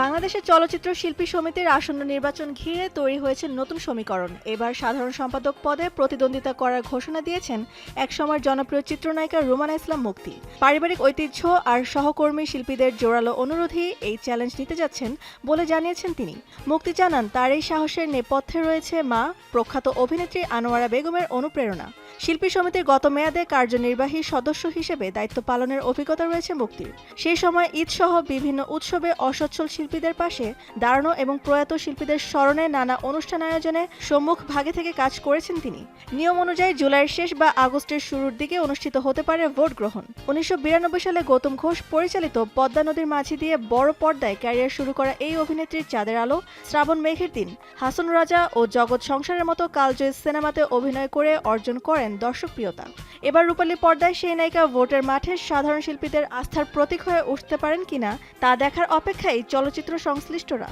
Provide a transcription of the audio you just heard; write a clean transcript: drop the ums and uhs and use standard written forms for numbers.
বাংলাদেশের চলচ্চিত্র শিল্পী সমিতির আসন্ন নির্বাচন ঘিরে তৈরি হয়েছে নতুন সমীকরণ। এবার সাধারণ সম্পাদক পদে প্রতিদ্বন্দ্বিতা করার ঘোষণা দিয়েছেন একসময়ের জনপ্রিয় চিত্রনায়িকা রুমানা ইসলাম মুক্তি। পারিবারিক ঐতিহ্য আর সহকর্মী শিল্পীদের জোরালো অনুরোধেই এই চ্যালেঞ্জ নিতে যাচ্ছেন বলে জানিয়েছেন তিনি। মুক্তি জানান, তার এই সাহসের নেপথ্যে রয়েছে মা প্রখ্যাত অভিনেত্রী আনোয়ারা বেগমের অনুপ্রেরণা। শিল্পী সমিতির গত মেয়াদে কার্যনির্বাহী সদস্য হিসেবে দায়িত্ব পালনের অভিজ্ঞতা রয়েছে মুক্তির। সেই সময় ঈদসহ বিভিন্ন উৎসবে অসচ্ছল শিল্পীদের পাশে দাঁড়ানো এবং প্রয়াত শিল্পীদের স্মরণে নানা অনুষ্ঠান আয়োজনে সম্মুখ ভাগে থেকে কাজ করেছেন তিনি। নিয়ম অনুযায়ী জুলাইয়ের শেষ বা আগস্টের শুরুর দিকে অনুষ্ঠিত হতে পারে ভোট গ্রহণ। ১৯৯২ সালে গৌতম ঘোষ পরিচালিত পদ্মা নদীর মাঝি দিয়ে বড় পর্দায় ক্যারিয়ার শুরু করা এই অভিনেত্রীর চাঁদের আলো, শ্রাবণ মেঘের দিন, হাসন রাজা ও জগৎ সংসারের মতো কালজয়ী সিনেমাতে অভিনয় করে অর্জন করেন দর্শকপ্রিয়তা। এবার রূপালী পর্দায় সেই নায়িকা ভোটের মাঠে সাধারণ শিল্পীদের আস্থার প্রতীক হয়ে উঠতে পারেন কিনা তা দেখার অপেক্ষায় চলচ্চিত্র সংশ্লিষ্টরা।